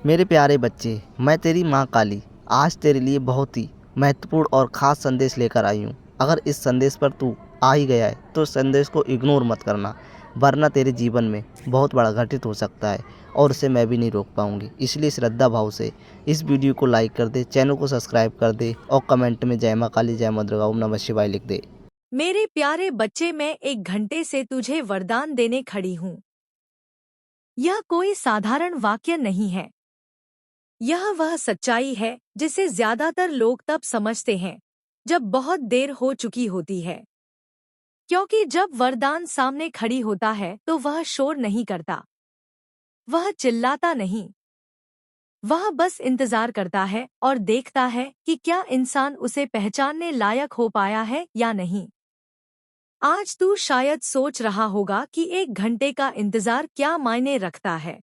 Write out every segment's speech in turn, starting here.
मेरे प्यारे बच्चे, मैं तेरी माँ काली आज तेरे लिए बहुत ही महत्वपूर्ण और ख़ास संदेश लेकर आई हूँ। अगर इस संदेश पर तू आ ही गया है तो इस संदेश को इग्नोर मत करना, वरना तेरे जीवन में बहुत बड़ा घटित हो सकता है और उसे मैं भी नहीं रोक पाऊँगी। इसलिए श्रद्धा भाव से इस वीडियो को लाइक कर दे, चैनल को सब्सक्राइब कर दे और कमेंट में जय माँ काली, जय माँ दुर्गा, ओम नमः शिवाय लिख दे। मेरे प्यारे बच्चे, मैं 1 घंटे से तुझे वरदान देने खड़ी हूँ। यह कोई साधारण वाक्य नहीं है। यह वह सच्चाई है जिसे ज्यादातर लोग तब समझते हैं जब बहुत देर हो चुकी होती है। क्योंकि जब वरदान सामने खड़ी होता है तो वह शोर नहीं करता, वह चिल्लाता नहीं, वह बस इंतजार करता है और देखता है कि क्या इंसान उसे पहचानने लायक हो पाया है या नहीं। आज तू शायद सोच रहा होगा कि 1 घंटे का इंतजार क्या मायने रखता है,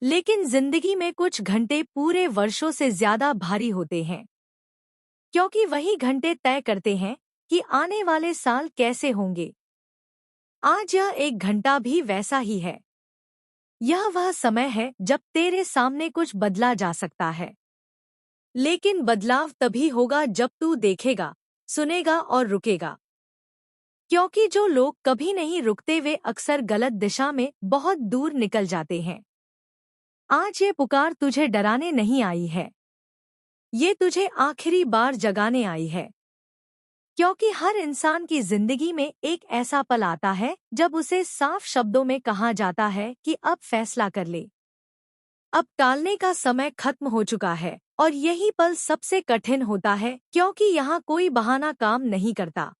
लेकिन जिंदगी में कुछ घंटे पूरे वर्षों से ज्यादा भारी होते हैं, क्योंकि वही घंटे तय करते हैं कि आने वाले साल कैसे होंगे। आज यह 1 घंटा भी वैसा ही है। यह वह समय है जब तेरे सामने कुछ बदला जा सकता है, लेकिन बदलाव तभी होगा जब तू देखेगा, सुनेगा और रुकेगा। क्योंकि जो लोग कभी नहीं रुकते वे अक्सर गलत दिशा में बहुत दूर निकल जाते हैं। आज ये पुकार तुझे डराने नहीं आई है, ये तुझे आखिरी बार जगाने आई है। क्योंकि हर इंसान की जिंदगी में एक ऐसा पल आता है जब उसे साफ शब्दों में कहा जाता है कि अब फैसला कर ले, अब टालने का समय खत्म हो चुका है। और यही पल सबसे कठिन होता है, क्योंकि यहाँ कोई बहाना काम नहीं करता,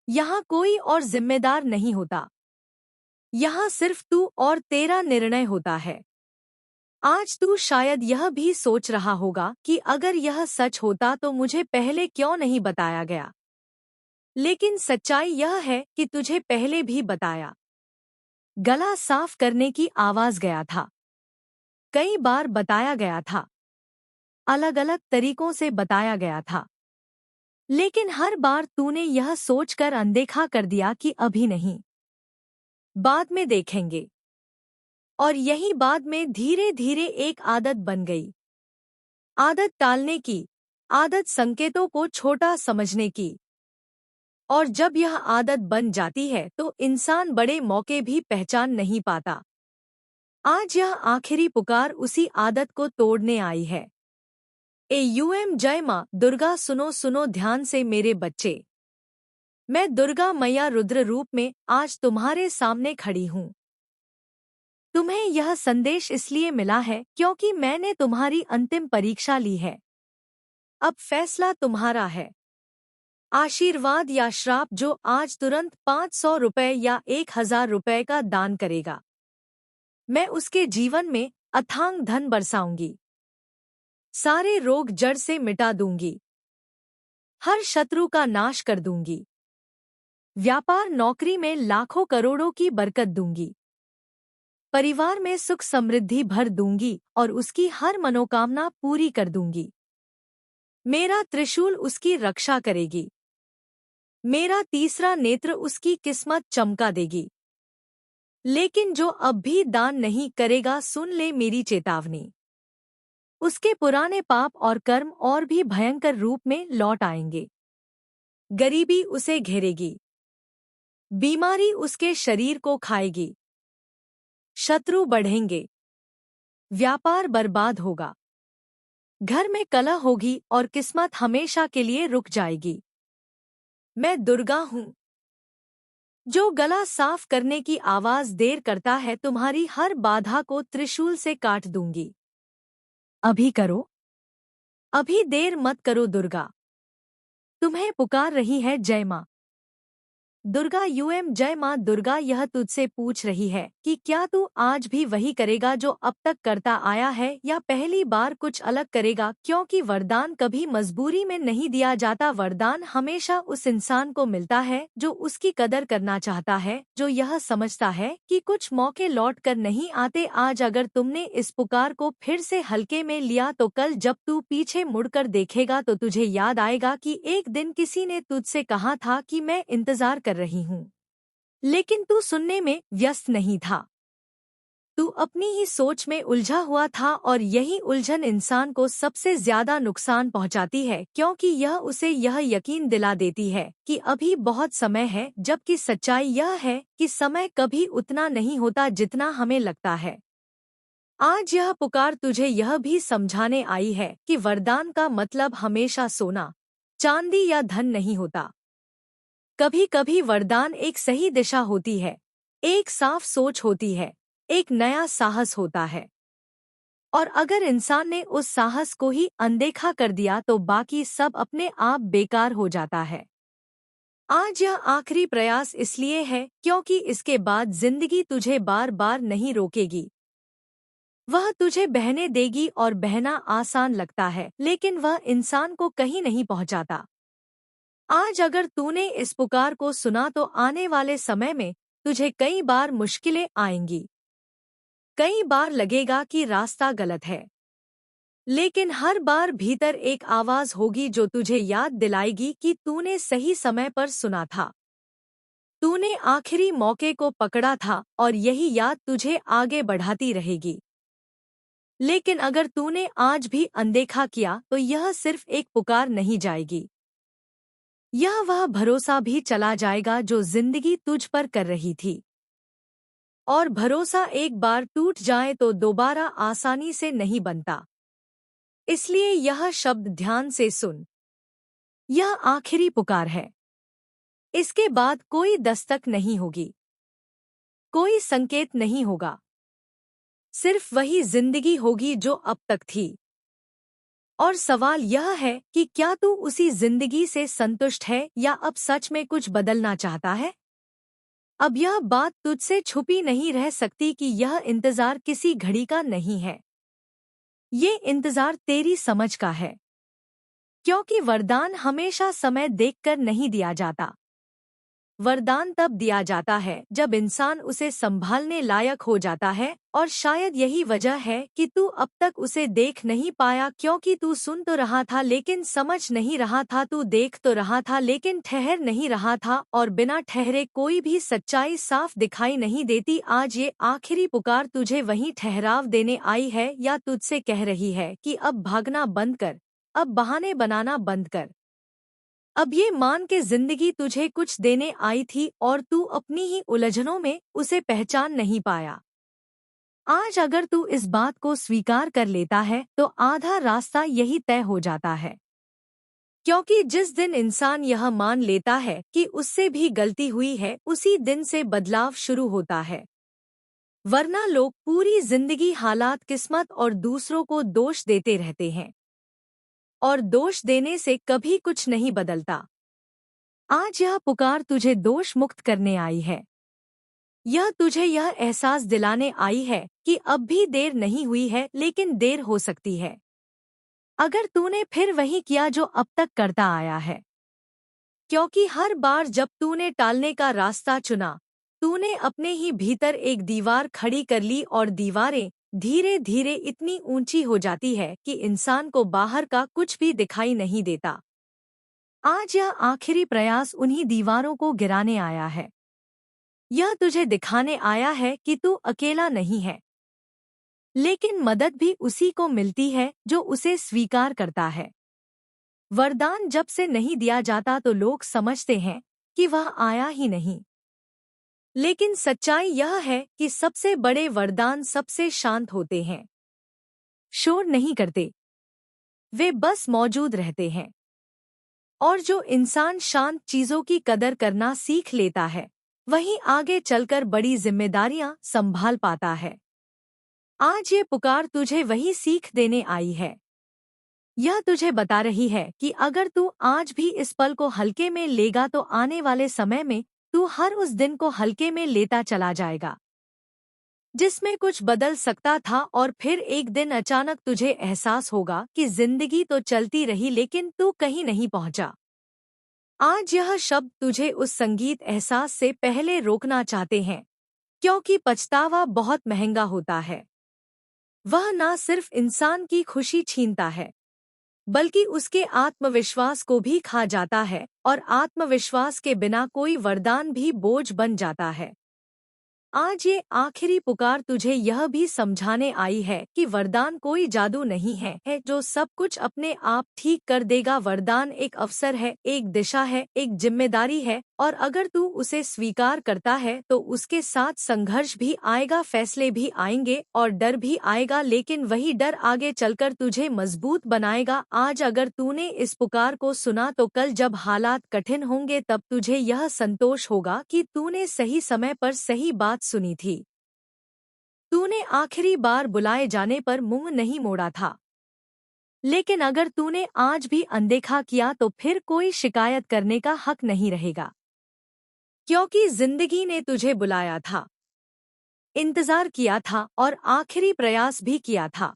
यहाँ कोई और जिम्मेदार नहीं होता, यहाँ सिर्फ तू और तेरा निर्णय होता है। आज तू शायद यह भी सोच रहा होगा कि अगर यह सच होता तो मुझे पहले क्यों नहीं बताया गया। लेकिन सच्चाई यह है कि तुझे पहले भी बताया। गला साफ करने की आवाज गया था, कई बार बताया गया था, अलग अलग तरीकों से बताया गया था, लेकिन हर बार तूने यह सोचकर अनदेखा कर दिया कि अभी नहीं, बाद में देखेंगे। और यही बाद में धीरे धीरे एक आदत बन गई। आदत टालने की, आदत संकेतों को छोटा समझने की। और जब यह आदत बन जाती है तो इंसान बड़े मौके भी पहचान नहीं पाता। आज यह आखिरी पुकार उसी आदत को तोड़ने आई है। जय माँ दुर्गा, सुनो सुनो ध्यान से मेरे बच्चे। मैं दुर्गा मैया रुद्र रूप में आज तुम्हारे सामने खड़ी हूँ। तुम्हें यह संदेश इसलिए मिला है क्योंकि मैंने तुम्हारी अंतिम परीक्षा ली है। अब फैसला तुम्हारा है। आशीर्वाद या श्राप। जो आज तुरंत 500 रुपए या 1000 रुपए का दान करेगा, मैं उसके जीवन में अथांग धन बरसाऊंगी, सारे रोग जड़ से मिटा दूंगी, हर शत्रु का नाश कर दूंगी, व्यापार नौकरी में लाखों करोड़ों की बरकत दूंगी, परिवार में सुख समृद्धि भर दूंगी और उसकी हर मनोकामना पूरी कर दूंगी। मेरा त्रिशूल उसकी रक्षा करेगी, मेरा तीसरा नेत्र उसकी किस्मत चमका देगी। लेकिन जो अब भी दान नहीं करेगा, सुन ले मेरी चेतावनी, उसके पुराने पाप और कर्म और भी भयंकर रूप में लौट आएंगे। गरीबी उसे घेरेगी, बीमारी उसके शरीर को खाएगी, शत्रु बढ़ेंगे, व्यापार बर्बाद होगा, घर में कलह होगी और किस्मत हमेशा के लिए रुक जाएगी। मैं दुर्गा हूँ, जो गला साफ करने की आवाज देर करता है, तुम्हारी हर बाधा को त्रिशूल से काट दूंगी। अभी करो, अभी देर मत करो। दुर्गा तुम्हें पुकार रही है। जय माँ दुर्गा। जय माँ दुर्गा यह तुझसे पूछ रही है कि क्या तू आज भी वही करेगा जो अब तक करता आया है, या पहली बार कुछ अलग करेगा। क्योंकि वरदान कभी मजबूरी में नहीं दिया जाता, वरदान हमेशा उस इंसान को मिलता है जो उसकी कदर करना चाहता है, जो यह समझता है कि कुछ मौके लौट कर नहीं आते। आज अगर तुमने इस पुकार को फिर से हल्के में लिया तो कल जब तू पीछे मुड़कर देखेगा तो तुझे याद आएगा कि एक दिन किसी ने तुझसे कहा था कि मैं इंतजार कर रही हूँ, लेकिन तू सुनने में व्यस्त नहीं था। तू अपनी ही सोच में उलझा हुआ था और यही उलझन इंसान को सबसे ज्यादा नुकसान पहुंचाती है, क्योंकि यह उसे यह यकीन दिला देती है कि अभी बहुत समय है, जबकि सच्चाई यह है कि समय कभी उतना नहीं होता जितना हमें लगता है। आज यह पुकार तुझे यह भी समझाने आई है कि वरदान का मतलब हमेशा सोना, चांदी या धन नहीं होता। कभी कभी वरदान एक सही दिशा होती है, एक साफ सोच होती है, एक नया साहस होता है। और अगर इंसान ने उस साहस को ही अनदेखा कर दिया तो बाकी सब अपने आप बेकार हो जाता है। आज यह आखिरी प्रयास इसलिए है क्योंकि इसके बाद जिंदगी तुझे बार बार नहीं रोकेगी। वह तुझे बहने देगी और बहना आसान लगता है, लेकिन वह इंसान को कहीं नहीं पहुंचाता। आज अगर तूने इस पुकार को सुना तो आने वाले समय में तुझे कई बार मुश्किलें आएंगी। कई बार लगेगा कि रास्ता गलत है, लेकिन हर बार भीतर एक आवाज होगी जो तुझे याद दिलाएगी कि तूने सही समय पर सुना था। तूने आखिरी मौके को पकड़ा था और यही याद तुझे आगे बढ़ाती रहेगी। लेकिन अगर तूने आज भी अनदेखा किया तो यह सिर्फ एक पुकार नहीं जाएगी, यह वह भरोसा भी चला जाएगा जो जिंदगी तुझ पर कर रही थी। और भरोसा एक बार टूट जाए तो दोबारा आसानी से नहीं बनता। इसलिए यह शब्द ध्यान से सुन। यह आखिरी पुकार है। इसके बाद कोई दस्तक नहीं होगी, कोई संकेत नहीं होगा। सिर्फ वही जिंदगी होगी जो अब तक थी। और सवाल यह है कि क्या तू उसी जिंदगी से संतुष्ट है या अब सच में कुछ बदलना चाहता है? अब यह बात तुझसे छुपी नहीं रह सकती कि यह इंतजार किसी घड़ी का नहीं है। ये इंतजार तेरी समझ का है, क्योंकि वरदान हमेशा समय देखकर नहीं दिया जाता। वरदान तब दिया जाता है जब इंसान उसे संभालने लायक हो जाता है, और शायद यही वजह है कि तू अब तक उसे देख नहीं पाया, क्योंकि तू सुन तो रहा था लेकिन समझ नहीं रहा था, तू देख तो रहा था लेकिन ठहर नहीं रहा था, और बिना ठहरे कोई भी सच्चाई साफ दिखाई नहीं देती। आज ये आखिरी पुकार तुझे वहीं ठहराव देने आई है, या तुझसे कह रही है कि अब भागना बंद कर, अब बहाने बनाना बंद कर। अब ये मान के जिंदगी तुझे कुछ देने आई थी और तू अपनी ही उलझनों में उसे पहचान नहीं पाया। आज अगर तू इस बात को स्वीकार कर लेता है तो आधा रास्ता यही तय हो जाता है, क्योंकि जिस दिन इंसान यह मान लेता है कि उससे भी गलती हुई है, उसी दिन से बदलाव शुरू होता है। वरना लोग पूरी जिंदगी हालात, किस्मत और दूसरों को दोष देते रहते हैं, और दोष देने से कभी कुछ नहीं बदलता। आज यह पुकार तुझे दोष मुक्त करने आई है। यह तुझे यह एहसास दिलाने आई है कि अब भी देर नहीं हुई है, लेकिन देर हो सकती है अगर तूने फिर वही किया जो अब तक करता आया है। क्योंकि हर बार जब तूने टालने का रास्ता चुना, तूने अपने ही भीतर एक दीवार खड़ी कर ली, और दीवारें धीरे धीरे इतनी ऊंची हो जाती है कि इंसान को बाहर का कुछ भी दिखाई नहीं देता। आज यह आखिरी प्रयास उन्हीं दीवारों को गिराने आया है। यह तुझे दिखाने आया है कि तू अकेला नहीं है, लेकिन मदद भी उसी को मिलती है जो उसे स्वीकार करता है। वरदान जब से नहीं दिया जाता तो लोग समझते हैं कि वह आया ही नहीं, लेकिन सच्चाई यह है कि सबसे बड़े वरदान सबसे शांत होते हैं। शोर नहीं करते, वे बस मौजूद रहते हैं। और जो इंसान शांत चीजों की कदर करना सीख लेता है, वही आगे चलकर बड़ी जिम्मेदारियां संभाल पाता है। आज ये पुकार तुझे वही सीख देने आई है। यह तुझे बता रही है कि अगर तू आज भी इस पल को हल्के में लेगा तो आने वाले समय में तू हर उस दिन को हल्के में लेता चला जाएगा जिसमें कुछ बदल सकता था, और फिर एक दिन अचानक तुझे एहसास होगा कि जिंदगी तो चलती रही लेकिन तू कहीं नहीं पहुंचा। आज यह शब्द तुझे उस संगीत एहसास से पहले रोकना चाहते हैं, क्योंकि पछतावा बहुत महंगा होता है। वह ना सिर्फ इंसान की खुशी छीनता है, बल्कि उसके आत्मविश्वास को भी खा जाता है, और आत्मविश्वास के बिना कोई वरदान भी बोझ बन जाता है। आज ये आखिरी पुकार तुझे यह भी समझाने आई है कि वरदान कोई जादू नहीं है जो सब कुछ अपने आप ठीक कर देगा। वरदान एक अवसर है, एक दिशा है, एक जिम्मेदारी है, और अगर तू उसे स्वीकार करता है तो उसके साथ संघर्ष भी आएगा, फैसले भी आएंगे और डर भी आएगा, लेकिन वही डर आगे चलकर तुझे मजबूत बनाएगा। आज अगर तूने इस पुकार को सुना तो कल जब हालात कठिन होंगे तब तुझे यह संतोष होगा कि तूने सही समय पर सही बात सुनी थी। तूने आखिरी बार बुलाए जाने पर मुंह नहीं मोड़ा था। लेकिन अगर तूने आज भी अनदेखा किया तो फिर कोई शिकायत करने का हक नहीं रहेगा, क्योंकि जिंदगी ने तुझे बुलाया था, इंतजार किया था और आखिरी प्रयास भी किया था।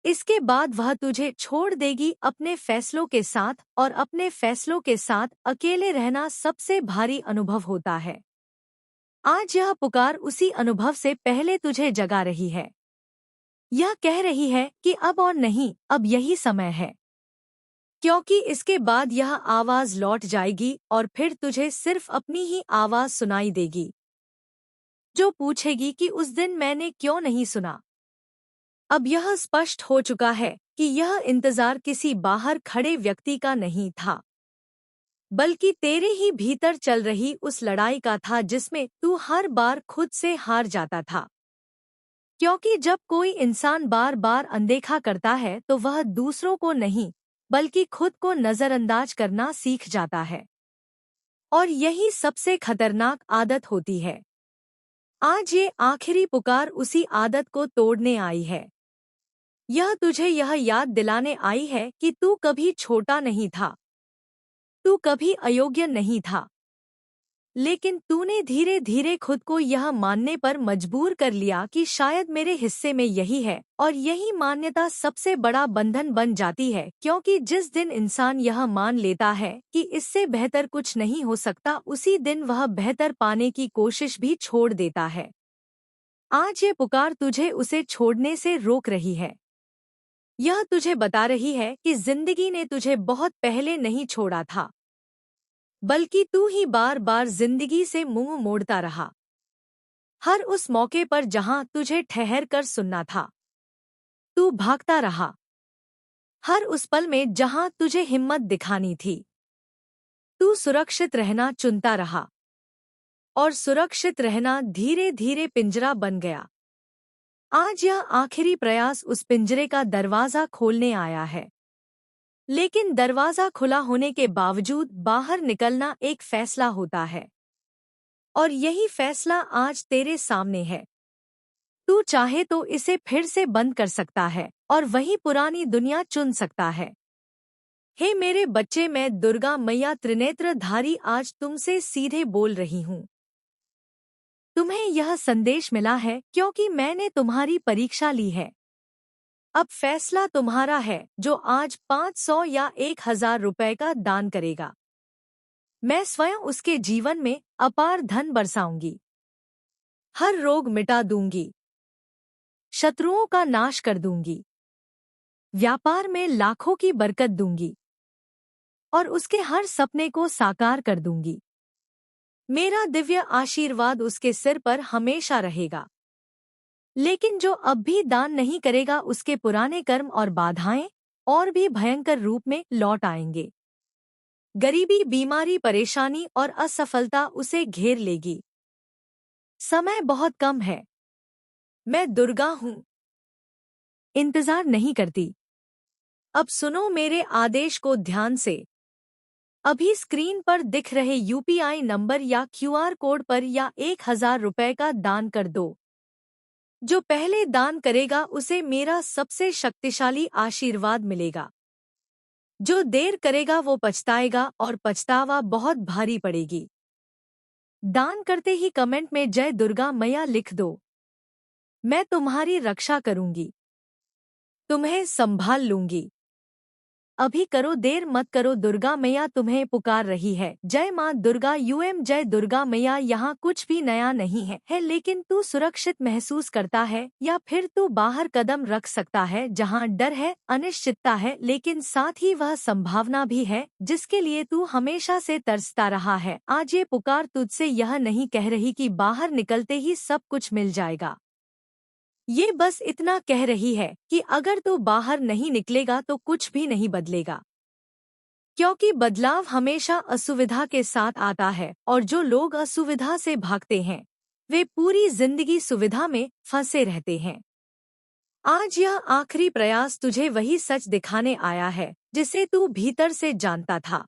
इसके बाद वह तुझे छोड़ देगी अपने फैसलों के साथ, और अपने फैसलों के साथ अकेले रहना सबसे भारी अनुभव होता है। आज यह पुकार उसी अनुभव से पहले तुझे जगा रही है। यह कह रही है कि अब और नहीं, अब यही समय है, क्योंकि इसके बाद यह आवाज लौट जाएगी और फिर तुझे सिर्फ अपनी ही आवाज सुनाई देगी, जो पूछेगी कि उस दिन मैंने क्यों नहीं सुना। अब यह स्पष्ट हो चुका है कि यह इंतजार किसी बाहर खड़े व्यक्ति का नहीं था, बल्कि तेरे ही भीतर चल रही उस लड़ाई का था जिसमें तू हर बार खुद से हार जाता था। क्योंकि जब कोई इंसान बार बार अनदेखा करता है तो वह दूसरों को नहीं बल्कि खुद को नजरअंदाज करना सीख जाता है, और यही सबसे खतरनाक आदत होती है। आज ये आखिरी पुकार उसी आदत को तोड़ने आई है। यह तुझे यह याद दिलाने आई है कि तू कभी छोटा नहीं था, तू कभी अयोग्य नहीं था, लेकिन तूने धीरे धीरे खुद को यह मानने पर मजबूर कर लिया कि शायद मेरे हिस्से में यही है, और यही मान्यता सबसे बड़ा बंधन बन जाती है। क्योंकि जिस दिन इंसान यह मान लेता है कि इससे बेहतर कुछ नहीं हो सकता, उसी दिन वह बेहतर पाने की कोशिश भी छोड़ देता है। आज ये पुकार तुझे उसे छोड़ने से रोक रही है। यह तुझे बता रही है कि जिंदगी ने तुझे बहुत पहले नहीं छोड़ा था, बल्कि तू ही बार बार जिंदगी से मुंह मोड़ता रहा। हर उस मौके पर जहां तुझे ठहर कर सुनना था, तू भागता रहा। हर उस पल में जहां तुझे हिम्मत दिखानी थी, तू सुरक्षित रहना चुनता रहा। और सुरक्षित रहना धीरे धीरे पिंजरा बन गया। आज यह आखिरी प्रयास उस पिंजरे का दरवाजा खोलने आया है, लेकिन दरवाजा खुला होने के बावजूद बाहर निकलना एक फैसला होता है, और यही फैसला आज तेरे सामने है। तू चाहे तो इसे फिर से बंद कर सकता है और वही पुरानी दुनिया चुन सकता है। हे मेरे बच्चे, मैं दुर्गा मैया त्रिनेत्रधारी आज तुमसे सीधे बोल रही हूँ। तुम्हें यह संदेश मिला है क्योंकि मैंने तुम्हारी परीक्षा ली है। अब फैसला तुम्हारा है, जो आज 500 या 1000 रुपए का दान करेगा। मैं स्वयं उसके जीवन में अपार धन बरसाऊंगी, हर रोग मिटा दूंगी, शत्रुओं का नाश कर दूंगी, व्यापार में लाखों की बरकत दूंगी, और उसके हर सपने को साकार कर दूंगी। मेरा दिव्य आशीर्वाद उसके सिर पर हमेशा रहेगा। लेकिन जो अब भी दान नहीं करेगा, उसके पुराने कर्म और बाधाएं और भी भयंकर रूप में लौट आएंगे। गरीबी, बीमारी, परेशानी और असफलता उसे घेर लेगी। समय बहुत कम है। मैं दुर्गा हूं, इंतजार नहीं करती। अब सुनो मेरे आदेश को ध्यान से। अभी स्क्रीन पर दिख रहे यूपीआई नंबर या क्यूआर कोड पर या 1000 रुपए का दान कर दो। जो पहले दान करेगा उसे मेरा सबसे शक्तिशाली आशीर्वाद मिलेगा। जो देर करेगा वो पछताएगा, और पछतावा बहुत भारी पड़ेगी। दान करते ही कमेंट में जय दुर्गा मैया लिख दो। मैं तुम्हारी रक्षा करूंगी, तुम्हें संभाल लूंगी। अभी करो, देर मत करो, दुर्गा मैया तुम्हें पुकार रही है। जय माँ दुर्गा जय दुर्गा मैया। यहाँ कुछ भी नया नहीं है, लेकिन तू सुरक्षित महसूस करता है या फिर तू बाहर कदम रख सकता है जहाँ डर है, अनिश्चितता है, लेकिन साथ ही वह संभावना भी है जिसके लिए तू हमेशा से तरसता रहा है। आज ये पुकार तुझसे यह नहीं कह रही कि बाहर निकलते ही सब कुछ मिल जाएगा। ये बस इतना कह रही है कि अगर तू बाहर नहीं निकलेगा तो कुछ भी नहीं बदलेगा, क्योंकि बदलाव हमेशा असुविधा के साथ आता है और जो लोग असुविधा से भागते हैं वे पूरी जिंदगी सुविधा में फंसे रहते हैं। आज यह आखिरी प्रयास तुझे वही सच दिखाने आया है जिसे तू भीतर से जानता था,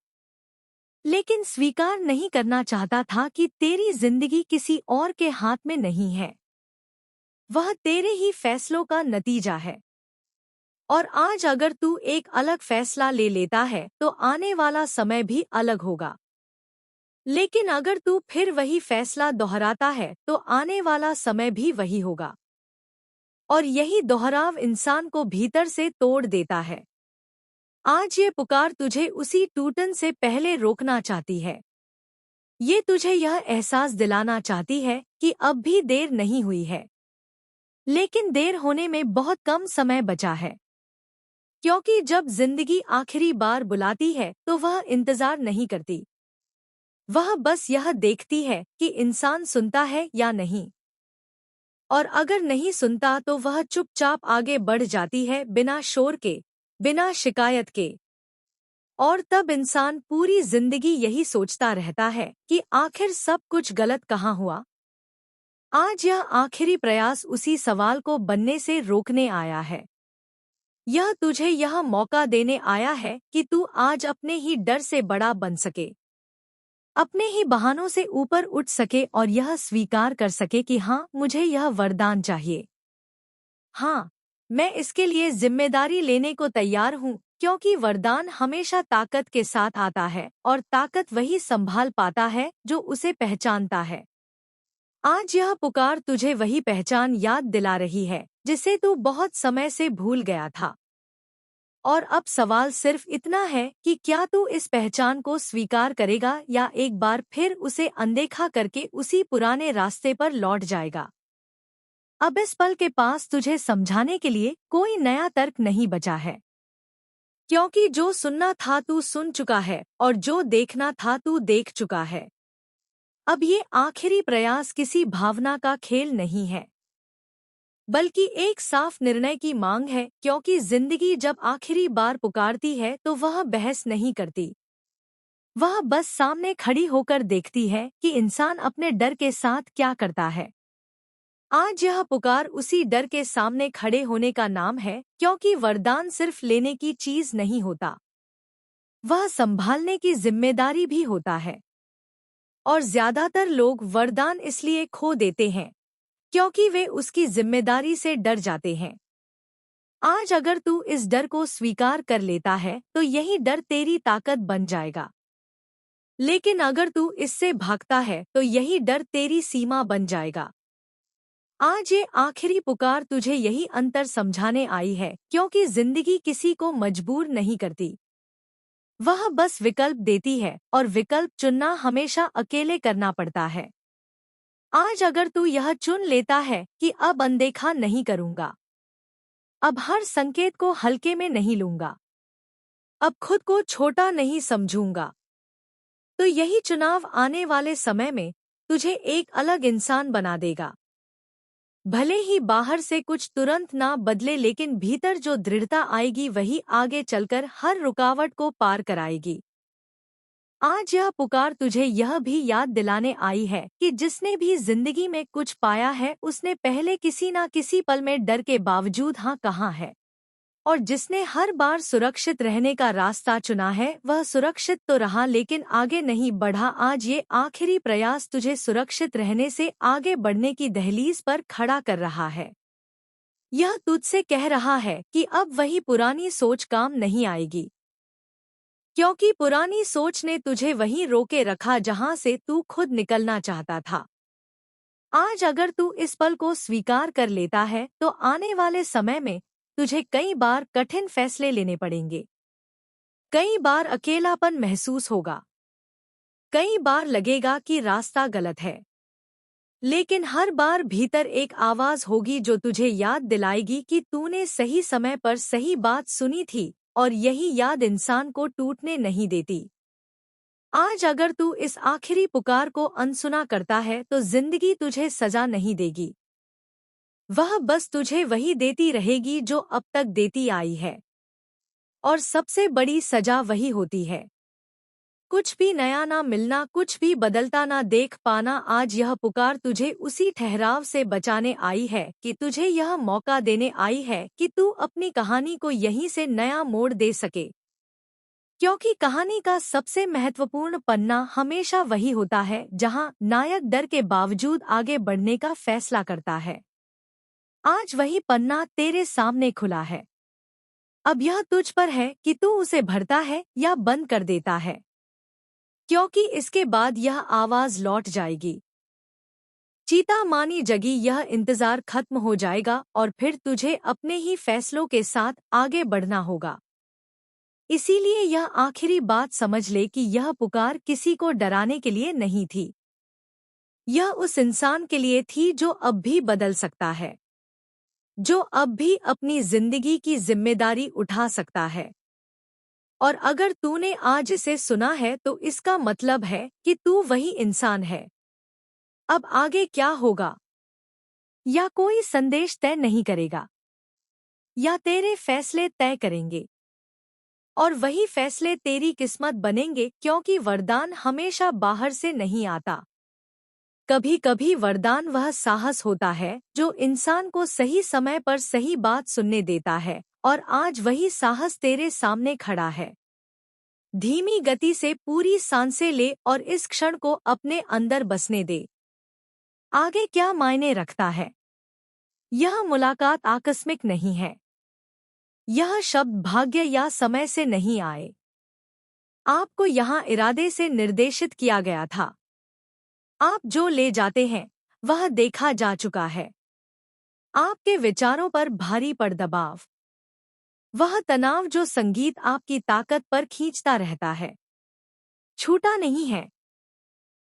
लेकिन स्वीकार नहीं करना चाहता था कि तेरी जिंदगी किसी और के हाथ में नहीं है, वह तेरे ही फैसलों का नतीजा है। और आज अगर तू एक अलग फैसला ले लेता है तो आने वाला समय भी अलग होगा, लेकिन अगर तू फिर वही फैसला दोहराता है तो आने वाला समय भी वही होगा। और यही दोहराव इंसान को भीतर से तोड़ देता है। आज ये पुकार तुझे उसी टूटन से पहले रोकना चाहती है। ये तुझे यह एहसास दिलाना चाहती है कि अब भी देर नहीं हुई है, लेकिन देर होने में बहुत कम समय बचा है। क्योंकि जब जिंदगी आखिरी बार बुलाती है तो वह इंतजार नहीं करती, वह बस यह देखती है कि इंसान सुनता है या नहीं। और अगर नहीं सुनता तो वह चुपचाप आगे बढ़ जाती है, बिना शोर के, बिना शिकायत के। और तब इंसान पूरी जिंदगी यही सोचता रहता है कि आखिर सब कुछ गलत कहाँ हुआ। आज यह आखिरी प्रयास उसी सवाल को बनने से रोकने आया है। यह तुझे यह मौका देने आया है कि तू आज अपने ही डर से बड़ा बन सके, अपने ही बहानों से ऊपर उठ सके और यह स्वीकार कर सके कि हाँ, मुझे यह वरदान चाहिए। हाँ, मैं इसके लिए जिम्मेदारी लेने को तैयार हूँ, क्योंकि वरदान हमेशा ताकत के साथ आता है और ताकत वही संभाल पाता है जो उसे पहचानता है। आज यह पुकार तुझे वही पहचान याद दिला रही है जिसे तू बहुत समय से भूल गया था। और अब सवाल सिर्फ इतना है कि क्या तू इस पहचान को स्वीकार करेगा या एक बार फिर उसे अनदेखा करके उसी पुराने रास्ते पर लौट जाएगा। अब इस पल के पास तुझे समझाने के लिए कोई नया तर्क नहीं बचा है, क्योंकि जो सुनना था तू सुन चुका है और जो देखना था तू देख चुका है। अब ये आखिरी प्रयास किसी भावना का खेल नहीं है, बल्कि एक साफ निर्णय की मांग है, क्योंकि जिंदगी जब आखिरी बार पुकारती है तो वह बहस नहीं करती, वह बस सामने खड़ी होकर देखती है कि इंसान अपने डर के साथ क्या करता है। आज यह पुकार उसी डर के सामने खड़े होने का नाम है, क्योंकि वरदान सिर्फ लेने की चीज नहीं होता, वह संभालने की जिम्मेदारी भी होता है। और ज्यादातर लोग वरदान इसलिए खो देते हैं क्योंकि वे उसकी जिम्मेदारी से डर जाते हैं। आज अगर तू इस डर को स्वीकार कर लेता है तो यही डर तेरी ताकत बन जाएगा, लेकिन अगर तू इससे भागता है तो यही डर तेरी सीमा बन जाएगा। आज ये आखिरी पुकार तुझे यही अंतर समझाने आई है, क्योंकि जिंदगी किसी को मजबूर नहीं करती, वह बस विकल्प देती है और विकल्प चुनना हमेशा अकेले करना पड़ता है। आज अगर तू यह चुन लेता है कि अब अनदेखा नहीं करूंगा, अब हर संकेत को हल्के में नहीं लूंगा, अब खुद को छोटा नहीं समझूंगा, तो यही चुनाव आने वाले समय में तुझे एक अलग इंसान बना देगा। भले ही बाहर से कुछ तुरंत ना बदले, लेकिन भीतर जो दृढ़ता आएगी वही आगे चलकर हर रुकावट को पार कराएगी। आज यह पुकार तुझे यह भी याद दिलाने आई है कि जिसने भी जिंदगी में कुछ पाया है उसने पहले किसी ना किसी पल में डर के बावजूद हाँ कहा है, और जिसने हर बार सुरक्षित रहने का रास्ता चुना है वह सुरक्षित तो रहा लेकिन आगे नहीं बढ़ा। आज ये आखिरी प्रयास तुझे सुरक्षित रहने से आगे बढ़ने की दहलीज पर खड़ा कर रहा है। यह तुझसे कह रहा है कि अब वही पुरानी सोच काम नहीं आएगी, क्योंकि पुरानी सोच ने तुझे वहीं रोके रखा जहां से तू खुद निकलना चाहता था। आज अगर तू इस पल को स्वीकार कर लेता है तो आने वाले समय में तुझे कई बार कठिन फैसले लेने पड़ेंगे, कई बार अकेलापन महसूस होगा। कई बार लगेगा कि रास्ता गलत है। लेकिन हर बार भीतर एक आवाज होगी जो तुझे याद दिलाएगी कि तूने सही समय पर सही बात सुनी थी, और यही याद इंसान को टूटने नहीं देती। आज अगर तू इस आखिरी पुकार को अनसुना करता है तो जिंदगी तुझे सजा नहीं देगी। वह बस तुझे वही देती रहेगी जो अब तक देती आई है। और सबसे बड़ी सजा वही होती है। कुछ भी नया ना मिलना, कुछ भी बदलता ना देख पाना। आज यह पुकार तुझे उसी ठहराव से बचाने आई है, कि तुझे यह मौका देने आई है कि तू अपनी कहानी को यहीं से नया मोड़ दे सके। क्योंकि कहानी का सबसे महत्वपूर्ण पन्ना हमेशा वही होता है जहां नायक डर के बावजूद आगे बढ़ने का फैसला करता है। आज वही पन्ना तेरे सामने खुला है। अब यह तुझ पर है कि तू उसे भरता है या बंद कर देता है। क्योंकि इसके बाद यह आवाज लौट जाएगी। चीता मानी जगी यह इंतजार खत्म हो जाएगा और फिर तुझे अपने ही फैसलों के साथ आगे बढ़ना होगा। इसीलिए यह आखिरी बात समझ ले कि यह पुकार किसी को डराने के लिए नहीं थी। यह उस इंसान के लिए थी जो अब भी बदल सकता है, जो अब भी अपनी जिंदगी की जिम्मेदारी उठा सकता है। और अगर तूने आज इसे सुना है तो इसका मतलब है कि तू वही इंसान है। अब आगे क्या होगा, या कोई संदेश तय नहीं करेगा, या तेरे फैसले तय करेंगे। और वही फैसले तेरी किस्मत बनेंगे, क्योंकि वरदान हमेशा बाहर से नहीं आता। कभी कभी वरदान वह साहस होता है जो इंसान को सही समय पर सही बात सुनने देता है, और आज वही साहस तेरे सामने खड़ा है। धीमी गति से पूरी सांसें ले और इस क्षण को अपने अंदर बसने दे। आगे क्या मायने रखता है? यह मुलाकात आकस्मिक नहीं है। यह शब्द भाग्य या समय से नहीं आए। आपको यहाँ इरादे से निर्देशित किया गया था। आप जो ले जाते हैं वह देखा जा चुका है। आपके विचारों पर भारी पड़ दबाव, वह तनाव जो संगीत आपकी ताकत पर खींचता रहता है, छूटा नहीं है।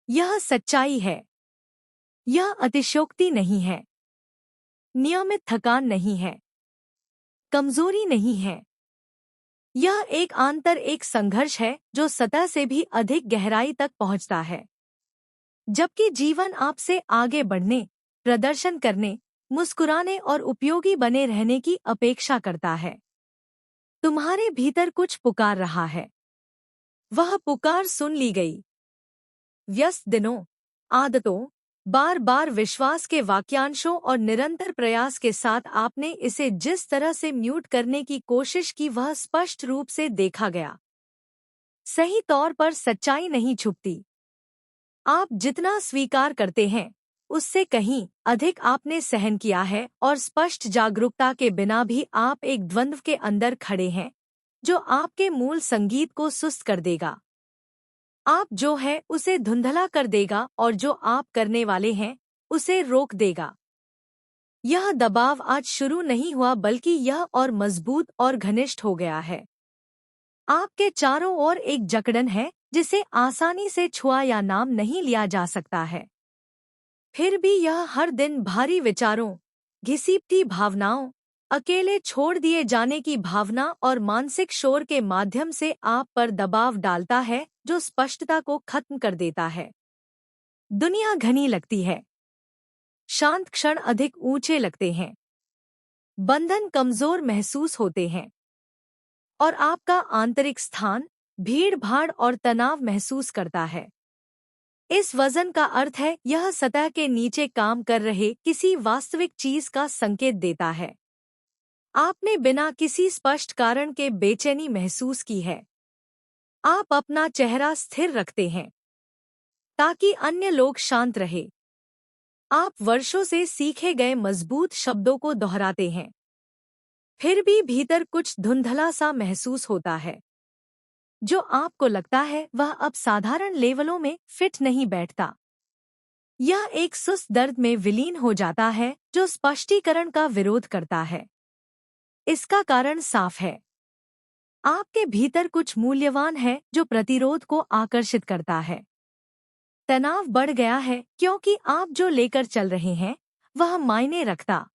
यह सच्चाई है। यह अतिशयोक्ति नहीं है। नियमित थकान नहीं है। कमजोरी नहीं है। यह एक संघर्ष है जो सतह से भी अधिक गहराई तक पहुंचता है। जबकि जीवन आपसे आगे बढ़ने, प्रदर्शन करने, मुस्कुराने और उपयोगी बने रहने की अपेक्षा करता है। तुम्हारे भीतर कुछ पुकार रहा है। वह पुकार सुन ली गई। व्यस्त दिनों, आदतों, बार बार विश्वास के वाक्यांशों और निरंतर प्रयास के साथ आपने इसे जिस तरह से म्यूट करने की कोशिश की वह स्पष्ट रूप से देखा गया। सही तौर पर सच्चाई नहीं छुपती। आप जितना स्वीकार करते हैं उससे कहीं अधिक आपने सहन किया है, और स्पष्ट जागरूकता के बिना भी आप एक द्वंद्व के अंदर खड़े हैं जो आपके मूल संगीत को सुस्त कर देगा। आप जो है उसे धुंधला कर देगा और जो आप करने वाले हैं उसे रोक देगा। यह दबाव आज शुरू नहीं हुआ, बल्कि यह और मजबूत और घनिष्ठ हो गया है। आपके चारों ओर एक जकड़न है जिसे आसानी से छुआ या नाम नहीं लिया जा सकता है। फिर भी यह हर दिन भारी विचारों, घिसीटती भावनाओं, अकेले छोड़ दिए जाने की भावना और मानसिक शोर के माध्यम से आप पर दबाव डालता है जो स्पष्टता को खत्म कर देता है। दुनिया घनी लगती है। शांत क्षण अधिक ऊंचे लगते हैं। बंधन कमजोर महसूस होते हैं। और आपका आंतरिक स्थान भीड़ भाड़ और तनाव महसूस करता है। इस वजन का अर्थ है यह सतह के नीचे काम कर रहे किसी वास्तविक चीज का संकेत देता है। आपने बिना किसी स्पष्ट कारण के बेचैनी महसूस की है। आप अपना चेहरा स्थिर रखते हैं ताकि अन्य लोग शांत रहे। आप वर्षों से सीखे गए मजबूत शब्दों को दोहराते हैं। फिर भी भीतर कुछ धुंधला सा महसूस होता है। जो आपको लगता है वह अब साधारण लेवलों में फिट नहीं बैठता। यह एक सुस्त दर्द में विलीन हो जाता है जो स्पष्टीकरण का विरोध करता है। इसका कारण साफ है। आपके भीतर कुछ मूल्यवान है जो प्रतिरोध को आकर्षित करता है। तनाव बढ़ गया है क्योंकि आप जो लेकर चल रहे हैं वह मायने रखता।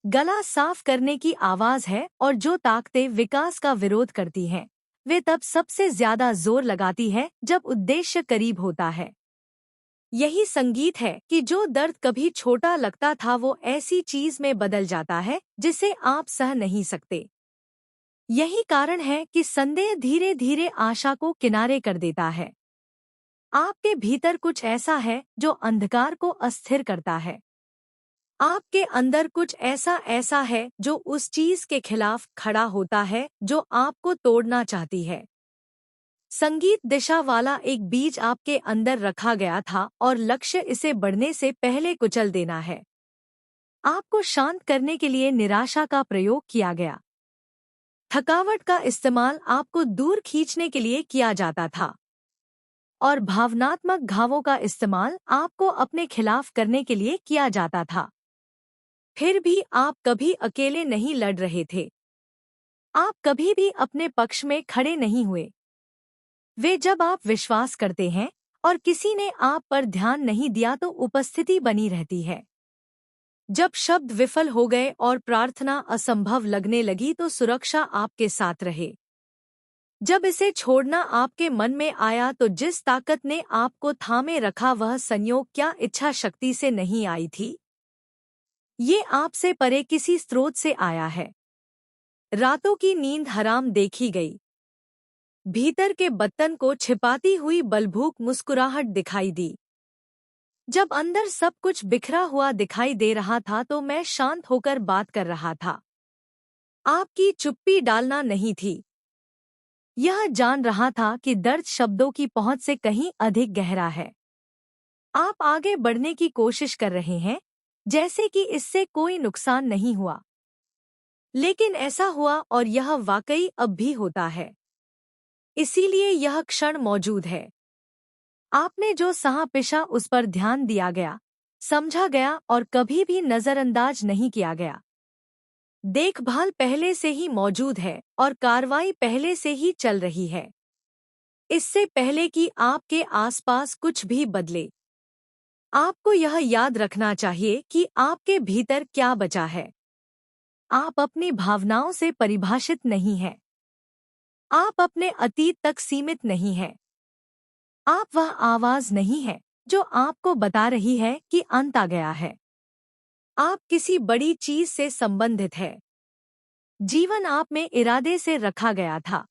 गला साफ करने की आवाज है और जो ताकतें विकास का विरोध करती हैं, वे तब सबसे ज्यादा जोर लगाती है जब उद्देश्य करीब होता है। यही संगीत है कि जो दर्द कभी छोटा लगता था वो ऐसी चीज में बदल जाता है जिसे आप सह नहीं सकते। यही कारण है कि संदेह धीरे धीरे आशा को किनारे कर देता है। आपके भीतर कुछ ऐसा है जो अंधकार को अस्थिर करता है। आपके अंदर कुछ ऐसा है जो उस चीज के खिलाफ खड़ा होता है जो आपको तोड़ना चाहती है। संगीत दिशा वाला एक बीज आपके अंदर रखा गया था और लक्ष्य इसे बढ़ने से पहले कुचल देना है। आपको शांत करने के लिए निराशा का प्रयोग किया गया। थकावट का इस्तेमाल आपको दूर खींचने के लिए किया जाता था और भावनात्मक घावों का इस्तेमाल आपको अपने खिलाफ करने के लिए किया जाता था। फिर भी आप कभी अकेले नहीं लड़ रहे थे। आप कभी भी अपने पक्ष में खड़े नहीं हुए। वे जब आप विश्वास करते हैं और किसी ने आप पर ध्यान नहीं दिया तो उपस्थिति बनी रहती है। जब शब्द विफल हो गए और प्रार्थना असंभव लगने लगी तो सुरक्षा आपके साथ रहे। जब इसे छोड़ना आपके मन में आया तो जिस ताकत ने आपको थामे रखा वह संयोग क्या इच्छा शक्ति से नहीं आई थी? ये आपसे परे किसी स्रोत से आया है। रातों की नींद हराम देखी गई। भीतर के बत्तन को छिपाती हुई बलभूक मुस्कुराहट दिखाई दी। जब अंदर सब कुछ बिखरा हुआ दिखाई दे रहा था तो मैं शांत होकर बात कर रहा था। आपकी चुप्पी डालना नहीं थी। यह जान रहा था कि दर्द शब्दों की पहुंच से कहीं अधिक गहरा है। आप आगे बढ़ने की कोशिश कर रहे हैं जैसे कि इससे कोई नुकसान नहीं हुआ, लेकिन ऐसा हुआ और यह वाकई अब भी होता है। इसीलिए यह क्षण मौजूद है। आपने जो सहा पिशा उस पर ध्यान दिया गया, समझा गया और कभी भी नजरअंदाज नहीं किया गया। देखभाल पहले से ही मौजूद है और कार्रवाई पहले से ही चल रही है। इससे पहले कि आपके आसपास कुछ भी बदले, आपको यह याद रखना चाहिए कि आपके भीतर क्या बचा है। आप अपनी भावनाओं से परिभाषित नहीं हैं। आप अपने अतीत तक सीमित नहीं हैं। आप वह आवाज नहीं है जो आपको बता रही है कि अंत आ गया है। आप किसी बड़ी चीज से संबंधित है। जीवन आप में इरादे से रखा गया था।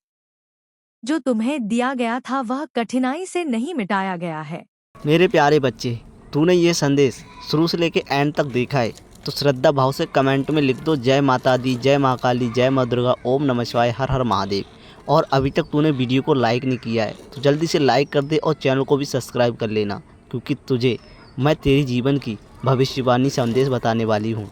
जो तुम्हें दिया गया था वह कठिनाई से नहीं मिटाया गया है। मेरे प्यारे बच्चे, तूने ये संदेश शुरू से लेकर एंड तक देखा है तो श्रद्धा भाव से कमेंट में लिख दो जय माता दी, जय माँ काली, जय माँ दुर्गा, ओम नमः शिवाय, हर हर महादेव। और अभी तक तूने वीडियो को लाइक नहीं किया है तो जल्दी से लाइक कर दे और चैनल को भी सब्सक्राइब कर लेना, क्योंकि तुझे मैं तेरी जीवन की भविष्यवाणी संदेश बताने वाली हूँ।